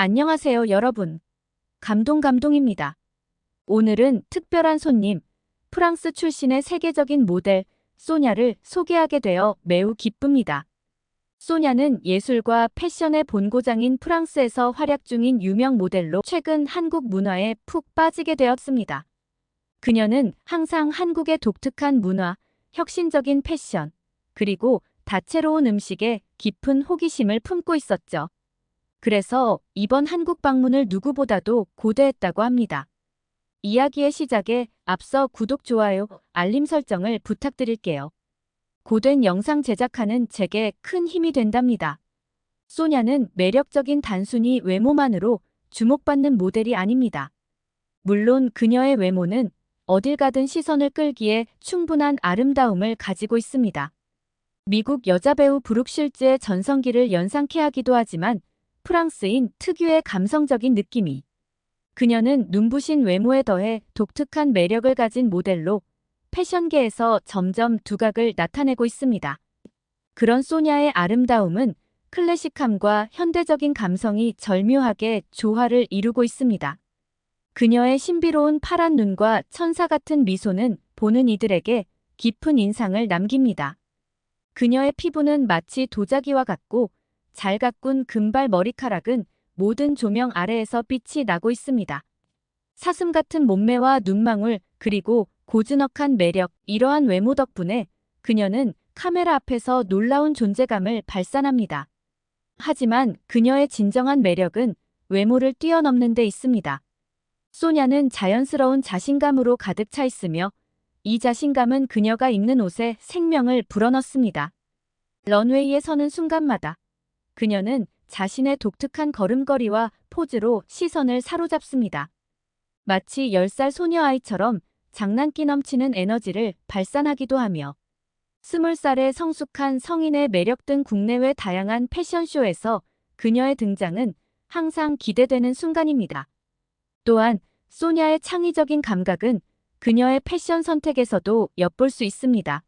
안녕하세요, 여러분. 감동입니다. 오늘은 특별한 손님, 프랑스 출신의 세계적인 모델, 소냐를 소개하게 되어 매우 기쁩니다. 소냐는 예술과 패션의 본고장인 프랑스에서 활약 중인 유명 모델로 최근 한국 문화에 푹 빠지게 되었습니다. 그녀는 항상 한국의 독특한 문화, 혁신적인 패션, 그리고 다채로운 음식에 깊은 호기심을 품고 있었죠. 그래서 이번 한국 방문을 누구보다도 고대했다고 합니다. 이야기의 시작에 앞서 구독, 좋아요, 알림 설정을 부탁드릴게요. 고된 영상 제작하는 제게 큰 힘이 된답니다. 소냐는 매력적인 단순히 외모만으로 주목받는 모델이 아닙니다. 물론 그녀의 외모는 어딜 가든 시선을 끌기에 충분한 아름다움을 가지고 있습니다. 미국 여자 배우 브룩 실즈의 전성기를 연상케 하기도 하지만 프랑스인 특유의 감성적인 느낌이. 그녀는 눈부신 외모에 더해 독특한 매력을 가진 모델로 패션계에서 점점 두각을 나타내고 있습니다. 그런 소냐의 아름다움은 클래식함과 현대적인 감성이 절묘하게 조화를 이루고 있습니다. 그녀의 신비로운 파란 눈과 천사 같은 미소는 보는 이들에게 깊은 인상을 남깁니다. 그녀의 피부는 마치 도자기와 같고 잘 가꾼 금발 머리카락은 모든 조명 아래에서 빛이 나고 있습니다. 사슴 같은 몸매와 눈망울, 그리고 고즈넉한 매력, 이러한 외모 덕분에 그녀는 카메라 앞에서 놀라운 존재감을 발산합니다. 하지만 그녀의 진정한 매력은 외모를 뛰어넘는 데 있습니다. 소냐는 자연스러운 자신감으로 가득 차 있으며 이 자신감은 그녀가 입는 옷에 생명을 불어넣습니다. 런웨이에 서는 순간마다 그녀는 자신의 독특한 걸음걸이와 포즈로 시선을 사로잡습니다. 마치 10살 소녀아이처럼 장난기 넘치는 에너지를 발산하기도 하며 20살의 성숙한 성인의 매력 등 국내외 다양한 패션쇼에서 그녀의 등장은 항상 기대되는 순간입니다. 또한 소냐의 창의적인 감각은 그녀의 패션 선택에서도 엿볼 수 있습니다.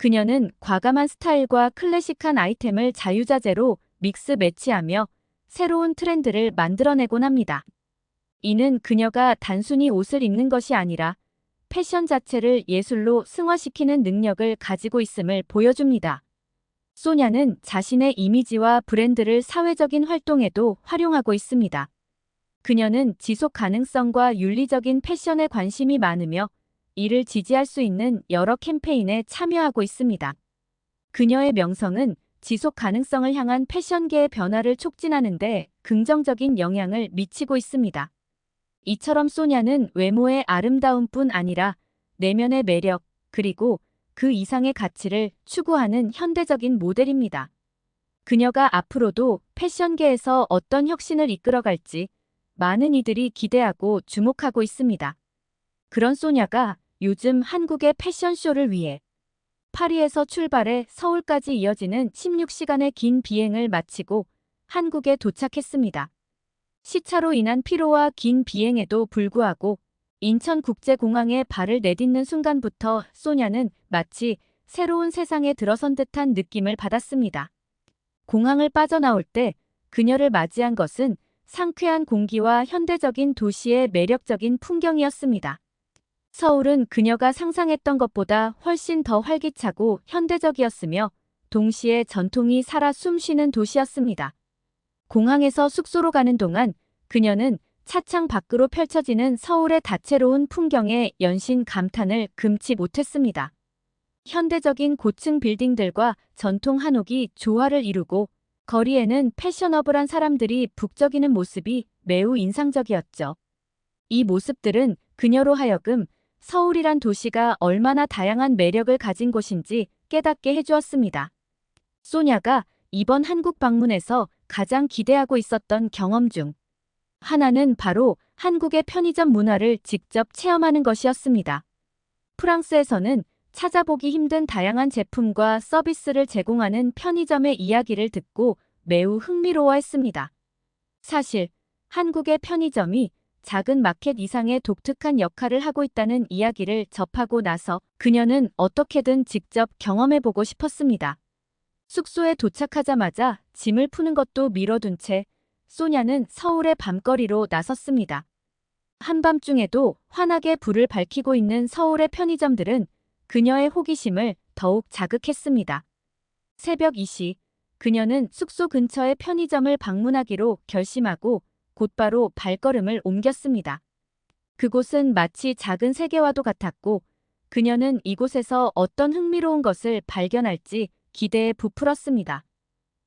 그녀는 과감한 스타일과 클래식한 아이템을 자유자재로 믹스 매치하며 새로운 트렌드를 만들어내곤 합니다. 이는 그녀가 단순히 옷을 입는 것이 아니라 패션 자체를 예술로 승화시키는 능력을 가지고 있음을 보여줍니다. 소냐는 자신의 이미지와 브랜드를 사회적인 활동에도 활용하고 있습니다. 그녀는 지속 가능성과 윤리적인 패션에 관심이 많으며 이를 지지할 수 있는 여러 캠페인에 참여하고 있습니다. 그녀의 명성은 지속 가능성을 향한 패션계의 변화를 촉진하는 데 긍정적인 영향을 미치고 있습니다. 이처럼 소냐는 외모의 아름다움뿐 아니라 내면의 매력, 그리고 그 이상의 가치를 추구하는 현대적인 모델입니다. 그녀가 앞으로도 패션계에서 어떤 혁신을 이끌어갈지 많은 이들이 기대하고 주목하고 있습니다. 그런 소냐가 요즘 한국의 패션쇼를 위해 파리에서 출발해 서울까지 이어지는 16시간의 긴 비행을 마치고 한국에 도착했습니다. 시차로 인한 피로와 긴 비행에도 불구하고 인천국제공항에 발을 내딛는 순간부터 소냐는 마치 새로운 세상에 들어선 듯한 느낌을 받았습니다. 공항을 빠져나올 때 그녀를 맞이한 것은 상쾌한 공기와 현대적인 도시의 매력적인 풍경이었습니다. 서울은 그녀가 상상했던 것보다 훨씬 더 활기차고 현대적이었으며 동시에 전통이 살아 숨쉬는 도시였습니다. 공항에서 숙소로 가는 동안 그녀는 차창 밖으로 펼쳐지는 서울의 다채로운 풍경에 연신 감탄을 금치 못했습니다. 현대적인 고층 빌딩들과 전통 한옥이 조화를 이루고 거리에는 패셔너블한 사람들이 북적이는 모습이 매우 인상적이었죠. 이 모습들은 그녀로 하여금 서울이란 도시가 얼마나 다양한 매력을 가진 곳인지 깨닫게 해주었습니다. 소냐가 이번 한국 방문에서 가장 기대하고 있었던 경험 중 하나는 바로 한국의 편의점 문화를 직접 체험하는 것이었습니다. 프랑스에서는 찾아보기 힘든 다양한 제품과 서비스를 제공하는 편의점의 이야기를 듣고 매우 흥미로워했습니다. 사실 한국의 편의점이 작은 마켓 이상의 독특한 역할을 하고 있다는 이야기를 접하고 나서 그녀는 어떻게든 직접 경험해보고 싶었습니다. 숙소에 도착하자마자 짐을 푸는 것도 미뤄둔 채 소냐는 서울의 밤거리로 나섰습니다. 한밤중에도 환하게 불을 밝히고 있는 서울의 편의점들은 그녀의 호기심을 더욱 자극했습니다. 새벽 2시, 그녀는 숙소 근처의 편의점을 방문하기로 결심하고 곧바로 발걸음을 옮겼습니다. 그곳은 마치 작은 세계와도 같았고 그녀는 이곳에서 어떤 흥미로운 것을 발견할지 기대에 부풀었습니다.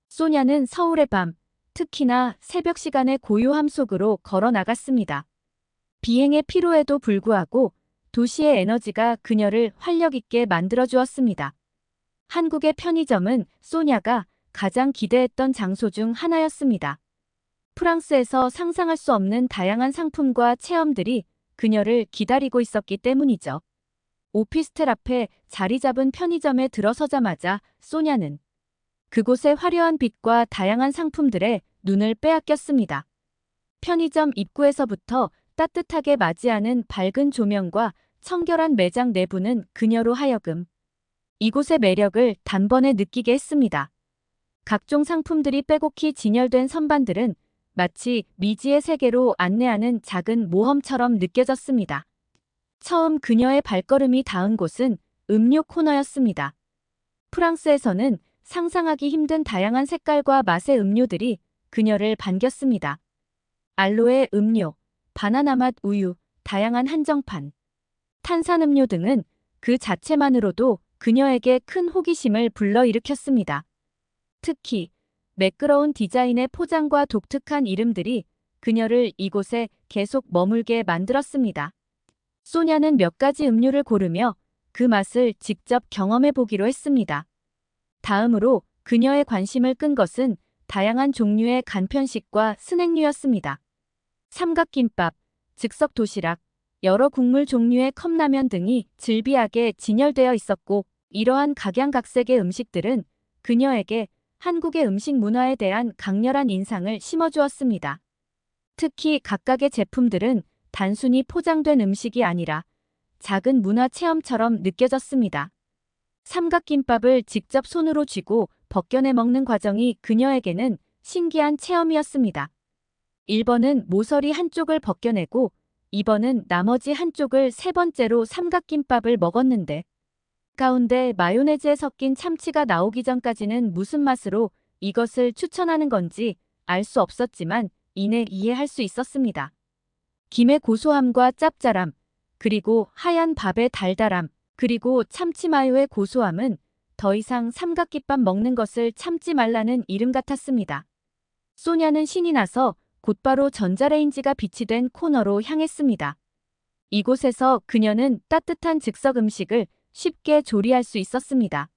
소냐는 서울의 밤, 특히나 새벽 시간의 고요함 속으로 걸어 나갔습니다. 비행의 피로에도 불구하고 도시의 에너지가 그녀를 활력 있게 만들어 주었습니다. 한국의 편의점은 소냐가 가장 기대했던 장소 중 하나였습니다. 프랑스에서 상상할 수 없는 다양한 상품과 체험들이 그녀를 기다리고 있었기 때문이죠. 오피스텔 앞에 자리 잡은 편의점에 들어서자마자 소냐는 그곳의 화려한 빛과 다양한 상품들에 눈을 빼앗겼습니다. 편의점 입구에서부터 따뜻하게 맞이하는 밝은 조명과 청결한 매장 내부는 그녀로 하여금 이곳의 매력을 단번에 느끼게 했습니다. 각종 상품들이 빼곡히 진열된 선반들은 마치 미지의 세계로 안내하는 작은 모험처럼 느껴졌습니다. 처음 그녀의 발걸음이 닿은 곳은 음료 코너였습니다. 프랑스에서는 상상하기 힘든 다양한 색깔과 맛의 음료들이 그녀를 반겼습니다. 알로에 음료, 바나나 맛 우유, 다양한 한정판, 탄산음료 등은 그 자체만으로도 그녀에게 큰 호기심을 불러일으켰습니다. 특히 매끄러운 디자인의 포장과 독특한 이름들이 그녀를 이곳에 계속 머물게 만들었습니다. 소냐는 몇 가지 음료를 고르며 그 맛을 직접 경험해 보기로 했습니다. 다음으로 그녀의 관심을 끈 것은 다양한 종류의 간편식과 스낵류였습니다. 삼각김밥, 즉석 도시락, 여러 국물 종류의 컵라면 등이 즐비하게 진열되어 있었고 이러한 각양각색의 음식들은 그녀에게 한국의 음식 문화에 대한 강렬한 인상을 심어주었습니다. 특히 각각의 제품들은 단순히 포장된 음식이 아니라 작은 문화 체험처럼 느껴졌습니다. 삼각김밥을 직접 손으로 쥐고 벗겨내 먹는 과정이 그녀에게는 신기한 체험이었습니다. 1번은 모서리 한쪽을 벗겨내고 2번은 나머지 한쪽을 세 번째로 삼각김밥을 먹었는데 가운데 마요네즈에 섞인 참치가 나오기 전까지는 무슨 맛으로 이것을 추천하는 건지 알 수 없었지만 이내 이해할 수 있었습니다. 김의 고소함과 짭짤함, 그리고 하얀 밥의 달달함, 그리고 참치 마요의 고소함은 더 이상 삼각김밥 먹는 것을 참지 말라는 이름 같았습니다. 소냐는 신이 나서 곧바로 전자레인지가 비치된 코너로 향했습니다. 이곳에서 그녀는 따뜻한 즉석 음식을 쉽게 조리할 수 있었습니다.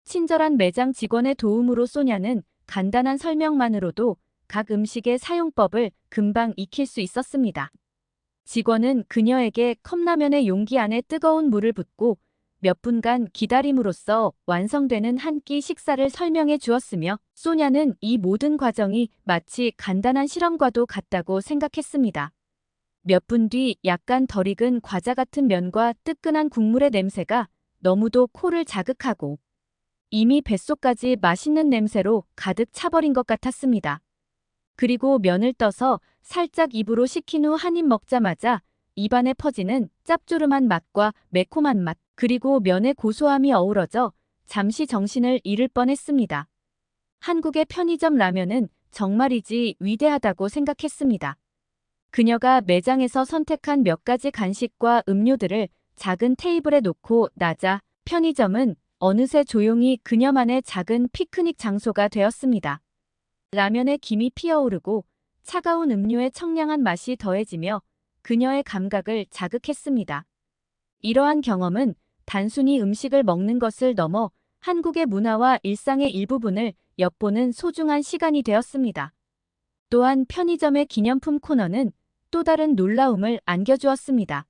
친절한 매장 직원의 도움으로 소냐는 간단한 설명만으로도 각 음식의 사용법을 금방 익힐 수 있었습니다. 직원은 그녀에게 컵라면의 용기 안에 뜨거운 물을 붓고 몇 분간 기다림으로써 완성되는 한 끼 식사를 설명해 주었으며 소냐는 이 모든 과정이 마치 간단한 실험과도 같다고 생각했습니다. 몇 분 뒤 약간 덜 익은 과자 같은 면과 뜨끈한 국물의 냄새가 너무도 코를 자극하고 이미 뱃속까지 맛있는 냄새로 가득 차버린 것 같았습니다. 그리고 면을 떠서 살짝 입으로 식힌 후 한 입 먹자마자 입안에 퍼지는 짭조름한 맛과 매콤한 맛, 그리고 면의 고소함이 어우러져 잠시 정신을 잃을 뻔했습니다. 한국의 편의점 라면은 정말이지 위대하다고 생각했습니다. 그녀가 매장에서 선택한 몇 가지 간식과 음료들을 작은 테이블에 놓고 나자 편의점은 어느새 조용히 그녀만의 작은 피크닉 장소가 되었습니다. 라면에 김이 피어오르고 차가운 음료의 청량한 맛이 더해지며 그녀의 감각을 자극했습니다. 이러한 경험은 단순히 음식을 먹는 것을 넘어 한국의 문화와 일상의 일부분을 엿보는 소중한 시간이 되었습니다. 또한 편의점의 기념품 코너는 또 다른 놀라움을 안겨주었습니다.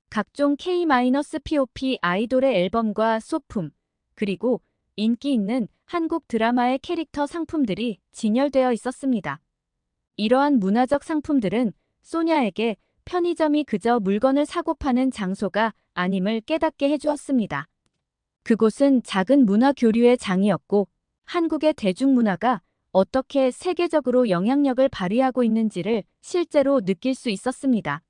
각종 K-POP 아이돌의 앨범과 소품, 그리고 인기 있는 한국 드라마의 캐릭터 상품들이 진열되어 있었습니다. 이러한 문화적 상품들은 소냐에게 편의점이 그저 물건을 사고 파는 장소가 아님을 깨닫게 해주었습니다. 그곳은 작은 문화 교류의 장이었고 한국의 대중문화가 어떻게 세계적으로 영향력을 발휘하고 있는지를 실제로 느낄 수 있었습니다.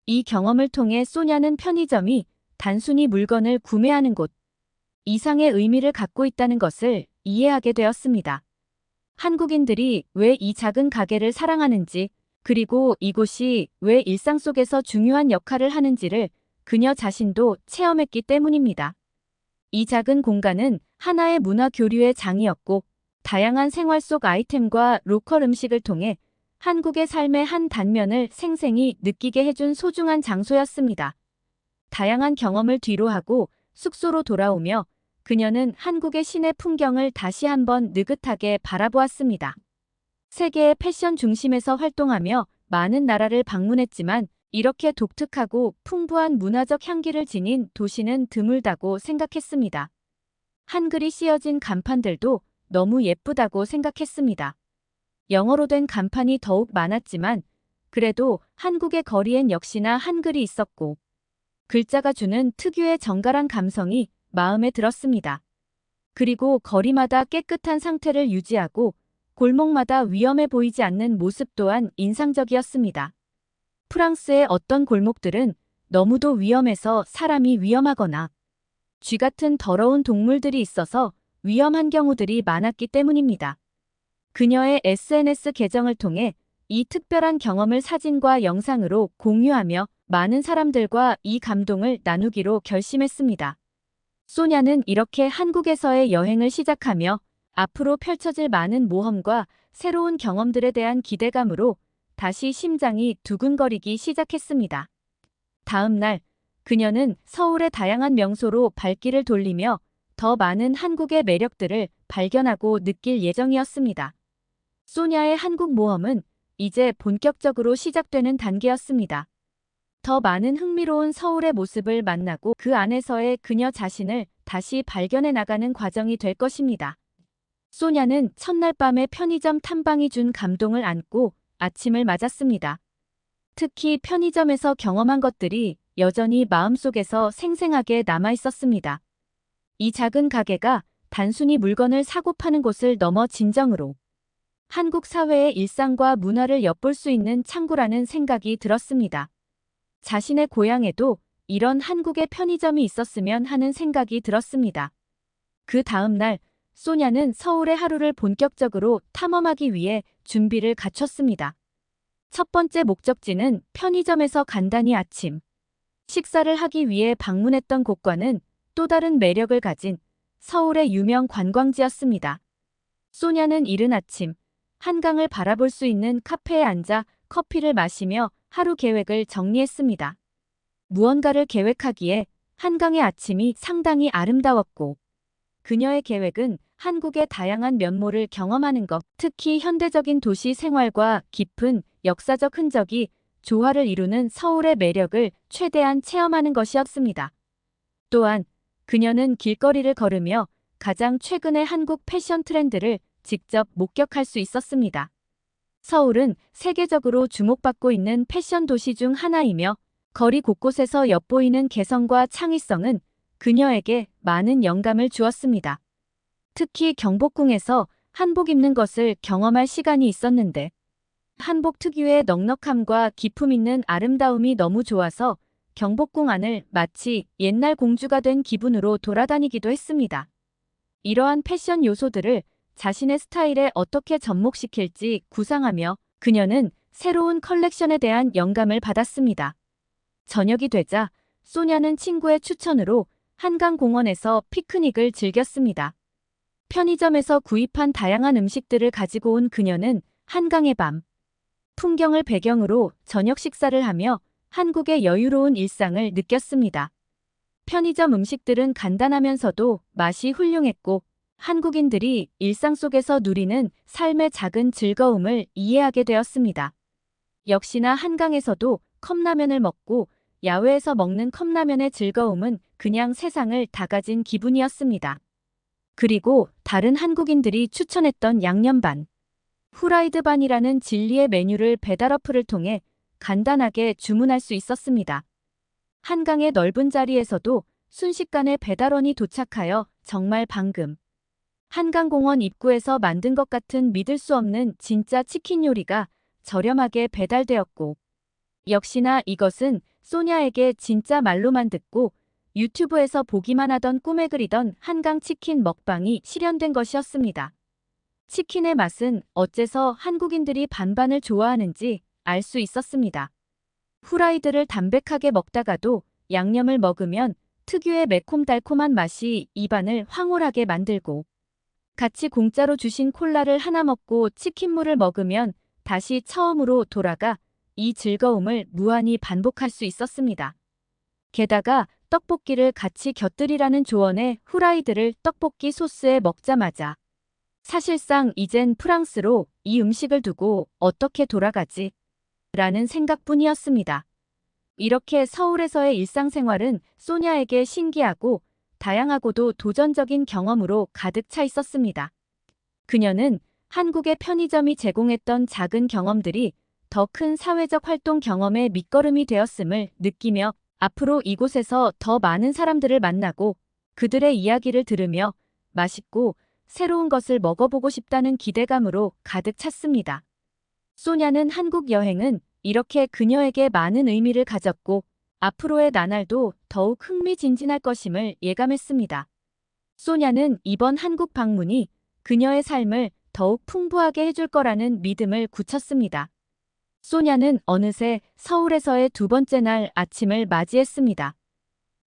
이 경험을 통해 소냐는 편의점이 단순히 물건을 구매하는 곳 이상의 의미를 갖고 있다는 것을 이해하게 되었습니다. 한국인들이 왜 이 작은 가게를 사랑하는지, 그리고 이곳이 왜 일상 속에서 중요한 역할을 하는지를 그녀 자신도 체험했기 때문입니다. 이 작은 공간은 하나의 문화 교류의 장이었고, 다양한 생활 속 아이템과 로컬 음식을 통해 한국의 삶의 한 단면을 생생히 느끼게 해준 소중한 장소였습니다. 다양한 경험을 뒤로하고 숙소로 돌아오며 그녀는 한국의 시내 풍경을 다시 한번 느긋하게 바라보았습니다. 세계의 패션 중심에서 활동하며 많은 나라를 방문했지만 이렇게 독특하고 풍부한 문화적 향기를 지닌 도시는 드물다고 생각했습니다. 한글이 씌어진 간판들도 너무 예쁘다고 생각했습니다. 영어로 된 간판이 더욱 많았지만 그래도 한국의 거리엔 역시나 한글이 있었고 글자가 주는 특유의 정갈한 감성이 마음에 들었습니다. 그리고 거리마다 깨끗한 상태를 유지하고 골목마다 위험해 보이지 않는 모습 또한 인상적이었습니다. 프랑스의 어떤 골목들은 너무도 위험해서 사람이 위험하거나 쥐 같은 더러운 동물들이 있어서 위험한 경우들이 많았기 때문입니다. 그녀의 SNS 계정을 통해 이 특별한 경험을 사진과 영상으로 공유하며 많은 사람들과 이 감동을 나누기로 결심했습니다. 소냐는 이렇게 한국에서의 여행을 시작하며 앞으로 펼쳐질 많은 모험과 새로운 경험들에 대한 기대감으로 다시 심장이 두근거리기 시작했습니다. 다음 날, 그녀는 서울의 다양한 명소로 발길을 돌리며 더 많은 한국의 매력들을 발견하고 느낄 예정이었습니다. 소냐의 한국 모험은 이제 본격적으로 시작되는 단계였습니다. 더 많은 흥미로운 서울의 모습을 만나고 그 안에서의 그녀 자신을 다시 발견해 나가는 과정이 될 것입니다. 소냐는 첫날 밤에 편의점 탐방이 준 감동을 안고 아침을 맞았습니다. 특히 편의점에서 경험한 것들이 여전히 마음속에서 생생하게 남아 있었습니다. 이 작은 가게가 단순히 물건을 사고 파는 곳을 넘어 진정으로 한국 사회의 일상과 문화를 엿볼 수 있는 창구라는 생각이 들었습니다. 자신의 고향에도 이런 한국의 편의점이 있었으면 하는 생각이 들었습니다. 그 다음 날, 소냐는 서울의 하루를 본격적으로 탐험하기 위해 준비를 갖췄습니다. 첫 번째 목적지는 편의점에서 간단히 아침 식사를 하기 위해 방문했던 곳과는 또 다른 매력을 가진 서울의 유명 관광지였습니다. 소냐는 이른 아침, 한강을 바라볼 수 있는 카페에 앉아 커피를 마시며 하루 계획을 정리했습니다. 무언가를 계획하기에 한강의 아침이 상당히 아름다웠고 그녀의 계획은 한국의 다양한 면모를 경험하는 것, 특히 현대적인 도시 생활과 깊은 역사적 흔적이 조화를 이루는 서울의 매력을 최대한 체험하는 것이었습니다. 또한 그녀는 길거리를 걸으며 가장 최근의 한국 패션 트렌드를 직접 목격할 수 있었습니다. 서울은 세계적으로 주목받고 있는 패션 도시 중 하나이며 거리 곳곳에서 엿보이는 개성과 창의성은 그녀에게 많은 영감을 주었습니다. 특히 경복궁에서 한복 입는 것을 경험할 시간이 있었는데 한복 특유의 넉넉함과 기품 있는 아름다움이 너무 좋아서 경복궁 안을 마치 옛날 공주가 된 기분으로 돌아다니기도 했습니다. 이러한 패션 요소들을 자신의 스타일에 어떻게 접목시킬지 구상하며 그녀는 새로운 컬렉션에 대한 영감을 받았습니다. 저녁이 되자 소냐는 친구의 추천으로 한강공원에서 피크닉을 즐겼습니다. 편의점에서 구입한 다양한 음식들을 가지고 온 그녀는 한강의 밤 풍경을 배경으로 저녁 식사를 하며 한국의 여유로운 일상을 느꼈습니다. 편의점 음식들은 간단하면서도 맛이 훌륭했고 한국인들이 일상 속에서 누리는 삶의 작은 즐거움을 이해하게 되었습니다. 역시나 한강에서도 컵라면을 먹고 야외에서 먹는 컵라면의 즐거움은 그냥 세상을 다 가진 기분이었습니다. 그리고 다른 한국인들이 추천했던 양념반, 후라이드반이라는 진리의 메뉴를 배달 어플을 통해 간단하게 주문할 수 있었습니다. 한강의 넓은 자리에서도 순식간에 배달원이 도착하여 정말 방금 한강공원 입구에서 만든 것 같은 믿을 수 없는 진짜 치킨 요리가 저렴하게 배달되었고, 역시나 이것은 소냐에게 진짜 말로만 듣고 유튜브에서 보기만 하던 꿈에 그리던 한강 치킨 먹방이 실현된 것이었습니다. 치킨의 맛은 어째서 한국인들이 반반을 좋아하는지 알 수 있었습니다. 후라이드를 담백하게 먹다가도 양념을 먹으면 특유의 매콤달콤한 맛이 입안을 황홀하게 만들고, 같이 공짜로 주신 콜라를 하나 먹고 치킨물을 먹으면 다시 처음으로 돌아가 이 즐거움을 무한히 반복할 수 있었습니다. 게다가 떡볶이를 같이 곁들이라는 조언에 후라이드를 떡볶이 소스에 먹자마자 사실상 이젠 프랑스로 이 음식을 두고 어떻게 돌아가지? 라는 생각뿐이었습니다. 이렇게 서울에서의 일상생활은 소냐에게 신기하고 다양하고도 도전적인 경험으로 가득 차 있었습니다. 그녀는 한국의 편의점이 제공했던 작은 경험들이 더 큰 사회적 활동 경험의 밑거름이 되었음을 느끼며 앞으로 이곳에서 더 많은 사람들을 만나고 그들의 이야기를 들으며 맛있고 새로운 것을 먹어보고 싶다는 기대감으로 가득 찼습니다. 소냐는 한국 여행은 이렇게 그녀에게 많은 의미를 가졌고 앞으로의 나날도 더욱 흥미진진할 것임을 예감했습니다. 소냐는 이번 한국 방문이 그녀의 삶을 더욱 풍부하게 해줄 거라는 믿음을 굳혔습니다. 소냐는 어느새 서울에서의 두 번째 날 아침을 맞이했습니다.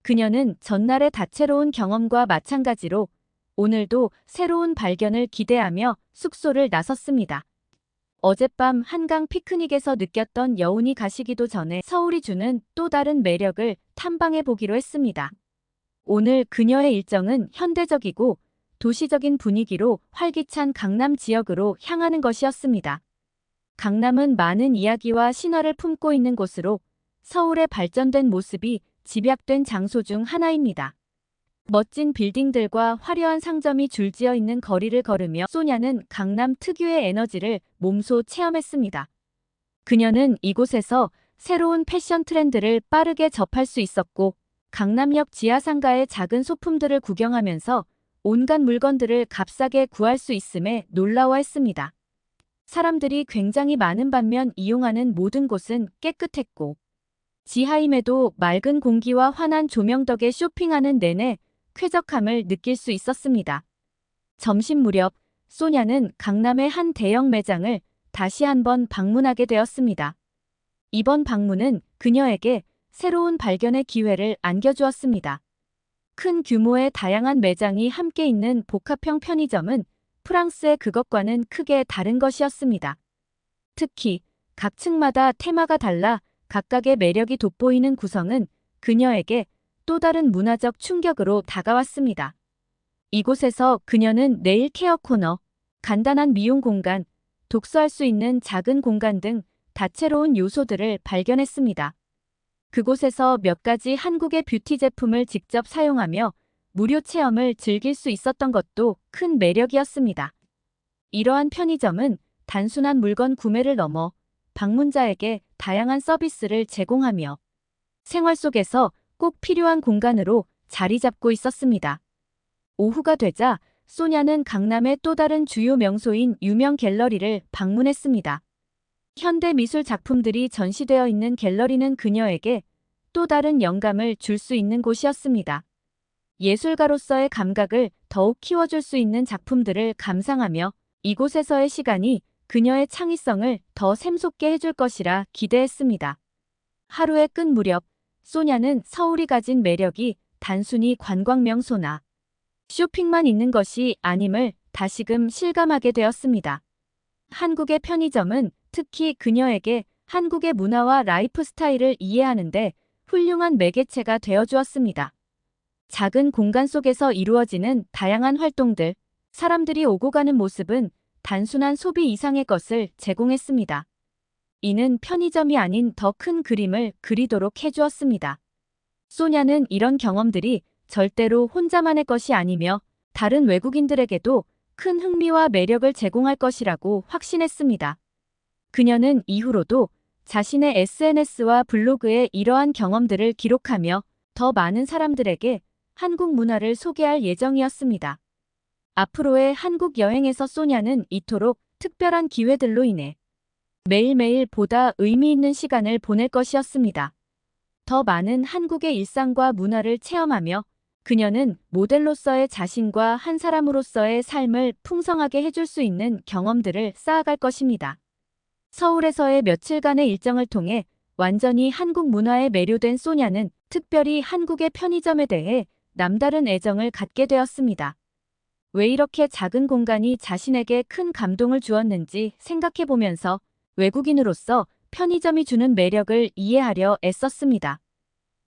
그녀는 전날의 다채로운 경험과 마찬가지로 오늘도 새로운 발견을 기대하며 숙소를 나섰습니다. 어젯밤 한강 피크닉에서 느꼈던 여운이 가시기도 전에 서울이 주는 또 다른 매력을 탐방해 보기로 했습니다. 오늘 그녀의 일정은 현대적이고 도시적인 분위기로 활기찬 강남 지역으로 향하는 것이었습니다. 강남은 많은 이야기와 신화를 품고 있는 곳으로 서울의 발전된 모습이 집약된 장소 중 하나입니다. 멋진 빌딩들과 화려한 상점이 줄지어 있는 거리를 걸으며 소냐는 강남 특유의 에너지를 몸소 체험했습니다. 그녀는 이곳에서 새로운 패션 트렌드를 빠르게 접할 수 있었고 강남역 지하상가의 작은 소품들을 구경하면서 온갖 물건들을 값싸게 구할 수 있음에 놀라워했습니다. 사람들이 굉장히 많은 반면 이용하는 모든 곳은 깨끗했고 지하임에도 맑은 공기와 환한 조명 덕에 쇼핑하는 내내 쾌적함을 느낄 수 있었습니다. 점심 무렵 소냐는 강남의 한 대형 매장을 다시 한번 방문하게 되었습니다. 이번 방문은 그녀에게 새로운 발견의 기회를 안겨주었습니다. 큰 규모의 다양한 매장이 함께 있는 복합형 편의점은 프랑스의 그것과는 크게 다른 것이었습니다. 특히 각 층마다 테마가 달라 각각의 매력이 돋보이는 구성은 그녀에게 또 다른 문화적 충격으로 다가왔습니다. 이곳에서 그녀는 네일 케어 코너, 간단한 미용 공간, 독서할 수 있는 작은 공간 등 다채로운 요소들을 발견했습니다. 그곳에서 몇 가지 한국의 뷰티 제품을 직접 사용하며 무료 체험을 즐길 수 있었던 것도 큰 매력이었습니다. 이러한 편의점은 단순한 물건 구매를 넘어 방문자에게 다양한 서비스를 제공하며 생활 속에서 꼭 필요한 공간으로 자리 잡고 있었습니다. 오후가 되자 소냐는 강남의 또 다른 주요 명소인 유명 갤러리를 방문했습니다. 현대 미술 작품들이 전시되어 있는 갤러리는 그녀에게 또 다른 영감을 줄 수 있는 곳이었습니다. 예술가로서의 감각을 더욱 키워줄 수 있는 작품들을 감상하며 이곳에서의 시간이 그녀의 창의성을 더 샘솟게 해줄 것이라 기대했습니다. 하루의 끝 무렵 소냐는 서울이 가진 매력이 단순히 관광 명소나 쇼핑만 있는 것이 아님을 다시금 실감하게 되었습니다. 한국의 편의점은 특히 그녀에게 한국의 문화와 라이프 스타일을 이해하는데 훌륭한 매개체가 되어주었습니다. 작은 공간 속에서 이루어지는 다양한 활동들, 사람들이 오고 가는 모습은 단순한 소비 이상의 것을 제공했습니다. 이는 편의점이 아닌 더 큰 그림을 그리도록 해주었습니다. 소냐는 이런 경험들이 절대로 혼자만의 것이 아니며 다른 외국인들에게도 큰 흥미와 매력을 제공할 것이라고 확신했습니다. 그녀는 이후로도 자신의 SNS와 블로그에 이러한 경험들을 기록하며 더 많은 사람들에게 한국 문화를 소개할 예정이었습니다. 앞으로의 한국 여행에서 소냐는 이토록 특별한 기회들로 인해 매일매일 보다 의미 있는 시간을 보낼 것이었습니다. 더 많은 한국의 일상과 문화를 체험하며 그녀는 모델로서의 자신과 한 사람으로서의 삶을 풍성하게 해줄 수 있는 경험들을 쌓아갈 것입니다. 서울에서의 며칠간의 일정을 통해 완전히 한국 문화에 매료된 소냐는 특별히 한국의 편의점에 대해 남다른 애정을 갖게 되었습니다. 왜 이렇게 작은 공간이 자신에게 큰 감동을 주었는지 생각해보면서 외국인으로서 편의점이 주는 매력을 이해하려 애썼습니다.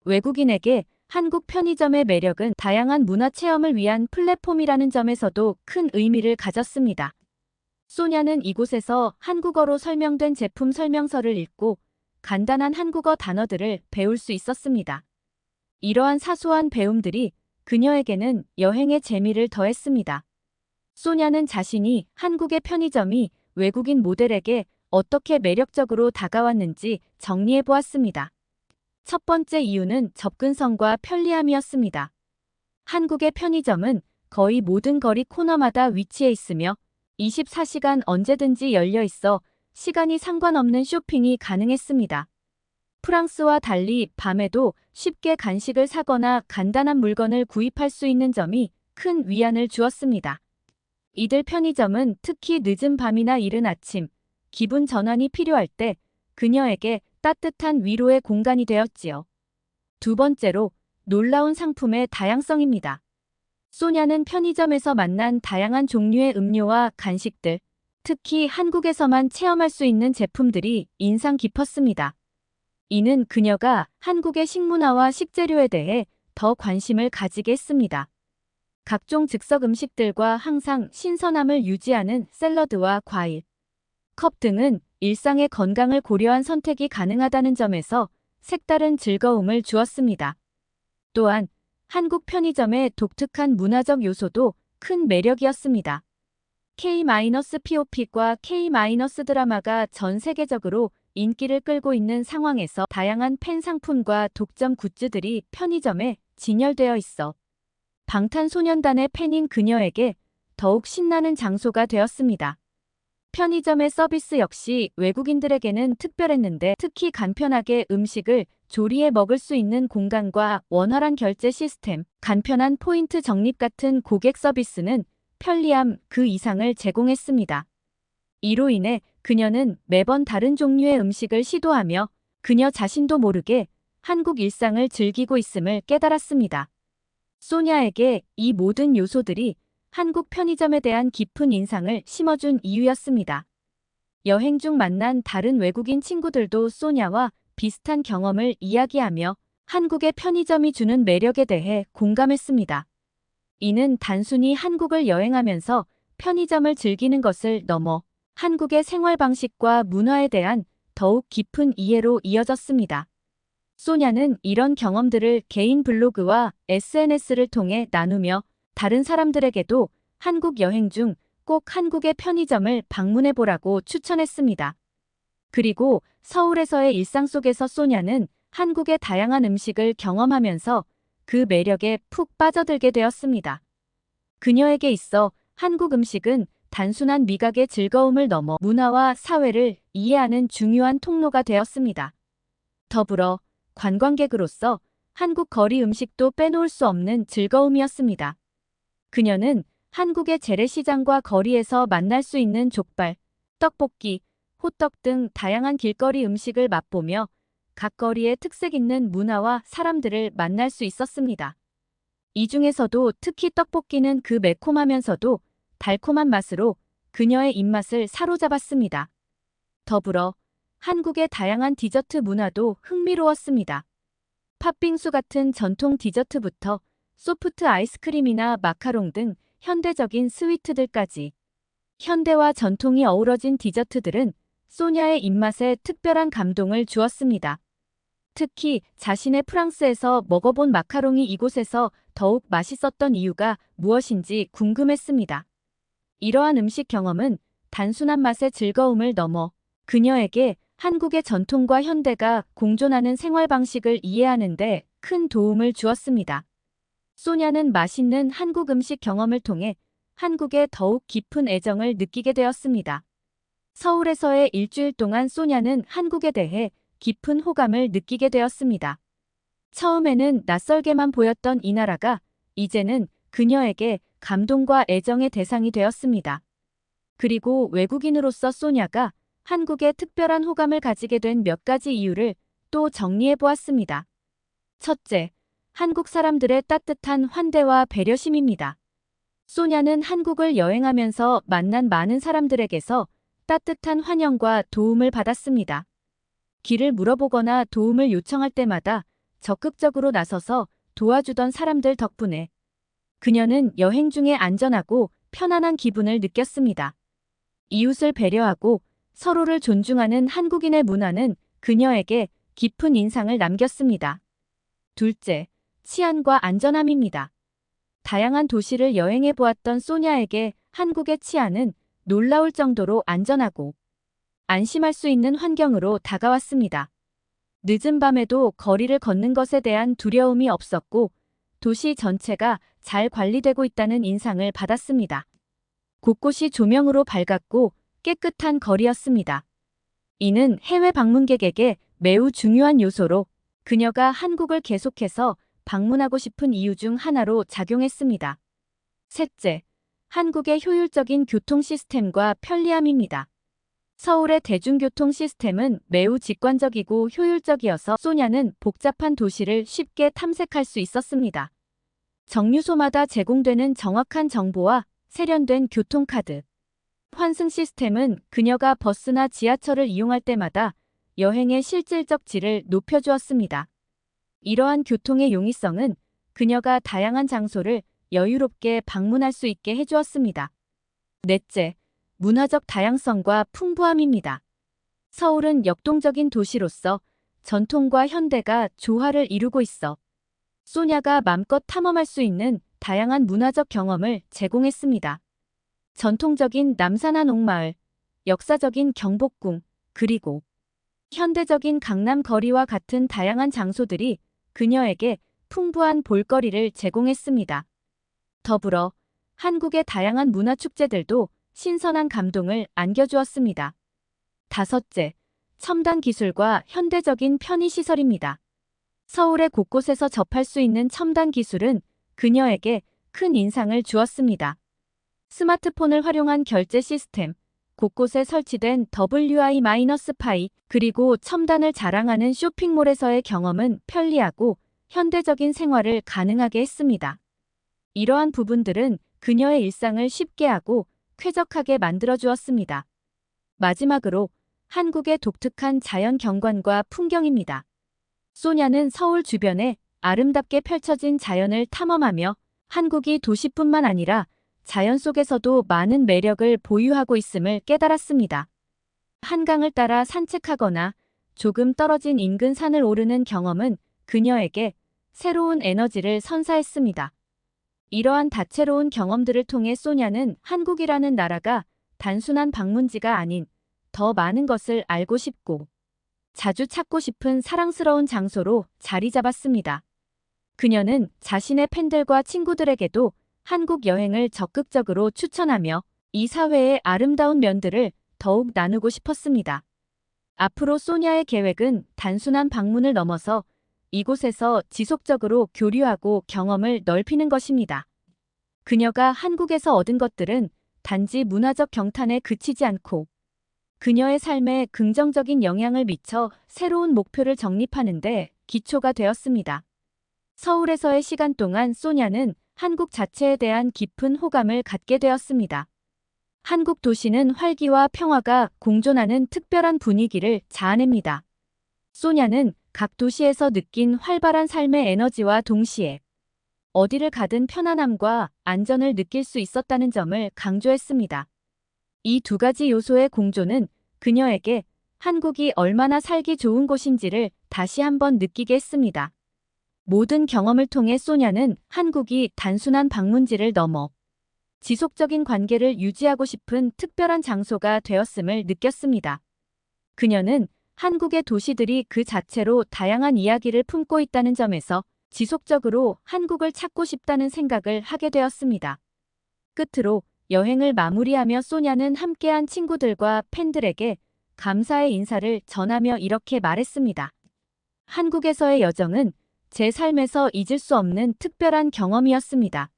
외국인에게 한국 편의점의 매력은 다양한 문화 체험을 위한 플랫폼이라는 점에서도 큰 의미를 가졌습니다. 소냐는 이곳에서 한국어로 설명된 제품 설명서를 읽고 간단한 한국어 단어들을 배울 수 있었습니다. 이러한 사소한 배움들이 그녀에게는 여행의 재미를 더했습니다. 소냐는 자신이 한국의 편의점이 외국인 모델에게 어떻게 매력적으로 다가왔는지 정리해 보았습니다. 첫 번째 이유는 접근성과 편리함이었습니다. 한국의 편의점은 거의 모든 거리 코너마다 위치해 있으며 24시간 언제든지 열려 있어 시간이 상관없는 쇼핑이 가능했습니다. 프랑스와 달리 밤에도 쉽게 간식을 사거나 간단한 물건을 구입할 수 있는 점이 큰 위안을 주었습니다. 이들 편의점은 특히 늦은 밤이나 이른 아침, 기분 전환이 필요할 때 그녀에게 따뜻한 위로의 공간이 되었지요. 두 번째로 놀라운 상품의 다양성입니다. 소냐는 편의점에서 만난 다양한 종류의 음료와 간식들, 특히 한국에서만 체험할 수 있는 제품들이 인상 깊었습니다. 이는 그녀가 한국의 식문화와 식재료에 대해 더 관심을 가지게 했습니다. 각종 즉석 음식들과 항상 신선함을 유지하는 샐러드와 과일, 컵 등은 일상의 건강을 고려한 선택이 가능하다는 점에서 색다른 즐거움을 주었습니다. 또한 한국 편의점의 독특한 문화적 요소도 큰 매력이었습니다. K-POP과 K-드라마가 전 세계적으로 인기를 끌고 있는 상황에서 다양한 팬 상품과 독점 굿즈들이 편의점에 진열되어 있어 방탄소년단의 팬인 그녀에게 더욱 신나는 장소가 되었습니다. 편의점의 서비스 역시 외국인들에게는 특별했는데 특히 간편하게 음식을 조리해 먹을 수 있는 공간과 원활한 결제 시스템, 간편한 포인트 적립 같은 고객 서비스는 편리함 그 이상을 제공했습니다. 이로 인해 그녀는 매번 다른 종류의 음식을 시도하며 그녀 자신도 모르게 한국 일상을 즐기고 있음을 깨달았습니다. 소냐에게 이 모든 요소들이 한국 편의점에 대한 깊은 인상을 심어준 이유였습니다. 여행 중 만난 다른 외국인 친구들도 소냐와 비슷한 경험을 이야기하며 한국의 편의점이 주는 매력에 대해 공감했습니다. 이는 단순히 한국을 여행하면서 편의점을 즐기는 것을 넘어 한국의 생활 방식과 문화에 대한 더욱 깊은 이해로 이어졌습니다. 소냐는 이런 경험들을 개인 블로그와 SNS를 통해 나누며 다른 사람들에게도 한국 여행 중 꼭 한국의 편의점을 방문해 보라고 추천했습니다. 그리고 서울에서의 일상 속에서 소냐는 한국의 다양한 음식을 경험하면서 그 매력에 푹 빠져들게 되었습니다. 그녀에게 있어 한국 음식은 단순한 미각의 즐거움을 넘어 문화와 사회를 이해하는 중요한 통로가 되었습니다. 더불어 관광객으로서 한국 거리 음식도 빼놓을 수 없는 즐거움이었습니다. 그녀는 한국의 재래시장과 거리에서 만날 수 있는 족발, 떡볶이, 호떡 등 다양한 길거리 음식을 맛보며 각 거리의 특색 있는 문화와 사람들을 만날 수 있었습니다. 이 중에서도 특히 떡볶이는 그 매콤하면서도 달콤한 맛으로 그녀의 입맛을 사로잡았습니다. 더불어 한국의 다양한 디저트 문화도 흥미로웠습니다. 팥빙수 같은 전통 디저트부터 소프트 아이스크림이나 마카롱 등 현대적인 스위트들까지 현대와 전통이 어우러진 디저트들은 소냐의 입맛에 특별한 감동을 주었습니다. 특히 자신의 프랑스에서 먹어본 마카롱이 이곳에서 더욱 맛있었던 이유가 무엇인지 궁금했습니다. 이러한 음식 경험은 단순한 맛의 즐거움을 넘어 그녀에게 한국의 전통과 현대가 공존하는 생활 방식을 이해하는 데 큰 도움을 주었습니다. 소냐는 맛있는 한국 음식 경험을 통해 한국에 더욱 깊은 애정을 느끼게 되었습니다. 서울에서의 일주일 동안 소냐는 한국에 대해 깊은 호감을 느끼게 되었습니다. 처음에는 낯설게만 보였던 이 나라가 이제는 그녀에게 감동과 애정의 대상이 되었습니다. 그리고 외국인으로서 소냐가 한국에 특별한 호감을 가지게 된 몇 가지 이유를 또 정리해 보았습니다. 첫째, 한국 사람들의 따뜻한 환대와 배려심입니다. 소냐는 한국을 여행하면서 만난 많은 사람들에게서 따뜻한 환영과 도움을 받았습니다. 길을 물어보거나 도움을 요청할 때마다 적극적으로 나서서 도와주던 사람들 덕분에 그녀는 여행 중에 안전하고 편안한 기분을 느꼈습니다. 이웃을 배려하고 서로를 존중하는 한국인의 문화는 그녀에게 깊은 인상을 남겼습니다. 둘째, 치안과 안전함입니다. 다양한 도시를 여행해 보았던 소냐에게 한국의 치안은 놀라울 정도로 안전하고 안심할 수 있는 환경으로 다가왔습니다. 늦은 밤에도 거리를 걷는 것에 대한 두려움이 없었고 도시 전체가 잘 관리되고 있다는 인상을 받았습니다. 곳곳이 조명으로 밝았고 깨끗한 거리였습니다. 이는 해외 방문객에게 매우 중요한 요소로 그녀가 한국을 계속해서 방문하고 싶은 이유 중 하나로 작용했습니다. 셋째, 한국의 효율적인 교통 시스템과 편리함입니다. 서울의 대중교통 시스템은 매우 직관적이고 효율적이어서 소냐는 복잡한 도시를 쉽게 탐색할 수 있었습니다. 정류소마다 제공되는 정확한 정보와 세련된 교통카드, 환승 시스템은 그녀가 버스나 지하철을 이용할 때마다 여행의 실질적 질을 높여주었습니다. 이러한 교통의 용이성은 그녀가 다양한 장소를 여유롭게 방문할 수 있게 해주었습니다. 넷째, 문화적 다양성과 풍부함입니다. 서울은 역동적인 도시로서 전통과 현대가 조화를 이루고 있어 소냐가 맘껏 탐험할 수 있는 다양한 문화적 경험을 제공했습니다. 전통적인 남산한옥마을, 역사적인 경복궁, 그리고 현대적인 강남 거리와 같은 다양한 장소들이 그녀에게 풍부한 볼거리를 제공했습니다. 더불어 한국의 다양한 문화축제들도 신선한 감동을 안겨주었습니다. 다섯째, 첨단 기술과 현대적인 편의시설입니다. 서울의 곳곳에서 접할 수 있는 첨단 기술은 그녀에게 큰 인상을 주었습니다. 스마트폰을 활용한 결제 시스템, 곳곳에 설치된 WI-파이, 그리고 첨단을 자랑하는 쇼핑몰에서의 경험은 편리하고 현대적인 생활을 가능하게 했습니다. 이러한 부분들은 그녀의 일상을 쉽게 하고 쾌적하게 만들어주었습니다. 마지막으로 한국의 독특한 자연 경관과 풍경입니다. 소냐는 서울 주변에 아름답게 펼쳐진 자연을 탐험하며 한국이 도시뿐만 아니라 자연 속에서도 많은 매력을 보유하고 있음을 깨달았습니다. 한강을 따라 산책하거나 조금 떨어진 인근 산을 오르는 경험은 그녀에게 새로운 에너지를 선사했습니다. 이러한 다채로운 경험들을 통해 소냐는 한국이라는 나라가 단순한 방문지가 아닌 더 많은 것을 알고 싶고 자주 찾고 싶은 사랑스러운 장소로 자리 잡았습니다. 그녀는 자신의 팬들과 친구들에게도 한국 여행을 적극적으로 추천하며 이 사회의 아름다운 면들을 더욱 나누고 싶었습니다. 앞으로 소냐의 계획은 단순한 방문을 넘어서 이곳에서 지속적으로 교류하고 경험을 넓히는 것입니다. 그녀가 한국에서 얻은 것들은 단지 문화적 경탄에 그치지 않고 그녀의 삶에 긍정적인 영향을 미쳐 새로운 목표를 정립하는 데 기초가 되었습니다. 서울에서의 시간 동안 소냐는 한국 자체에 대한 깊은 호감을 갖게 되었습니다. 한국 도시는 활기와 평화가 공존하는 특별한 분위기를 자아냅니다. 소냐는 각 도시에서 느낀 활발한 삶의 에너지와 동시에 어디를 가든 편안함과 안전을 느낄 수 있었다는 점을 강조했습니다. 이 두 가지 요소의 공존은 그녀에게 한국이 얼마나 살기 좋은 곳인지를 다시 한번 느끼게 했습니다. 모든 경험을 통해 소냐는 한국이 단순한 방문지를 넘어 지속적인 관계를 유지하고 싶은 특별한 장소가 되었음을 느꼈습니다. 그녀는 한국의 도시들이 그 자체로 다양한 이야기를 품고 있다는 점에서 지속적으로 한국을 찾고 싶다는 생각을 하게 되었습니다. 끝으로 여행을 마무리하며 소냐는 함께한 친구들과 팬들에게 감사의 인사를 전하며 이렇게 말했습니다. 한국에서의 여정은 제 삶에서 잊을 수 없는 특별한 경험이었습니다.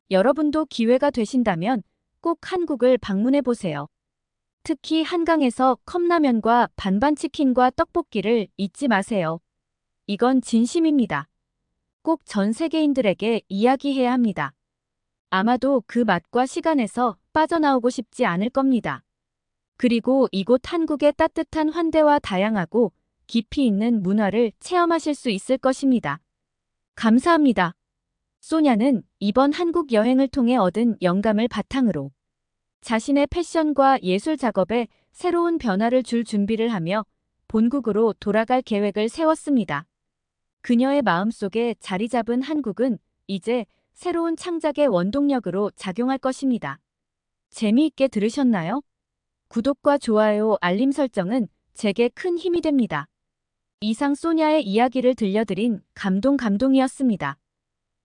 여러분도 기회가 되신다면 꼭 한국을 방문해 보세요. 특히 한강에서 컵라면과 반반치킨과 떡볶이를 잊지 마세요. 이건 진심입니다. 꼭 전 세계인들에게 이야기해야 합니다. 아마도 그 맛과 시간에서 빠져나오고 싶지 않을 겁니다. 그리고 이곳 한국의 따뜻한 환대와 다양하고 깊이 있는 문화를 체험하실 수 있을 것입니다. 감사합니다. 소냐는 이번 한국 여행을 통해 얻은 영감을 바탕으로 자신의 패션과 예술 작업에 새로운 변화를 줄 준비를 하며 본국으로 돌아갈 계획을 세웠습니다. 그녀의 마음속에 자리 잡은 한국은 이제 새로운 창작의 원동력으로 작용할 것입니다. 재미있게 들으셨나요? 구독과 좋아요, 알림 설정은 제게 큰 힘이 됩니다. 이상 소냐의 이야기를 들려드린 감동이었습니다.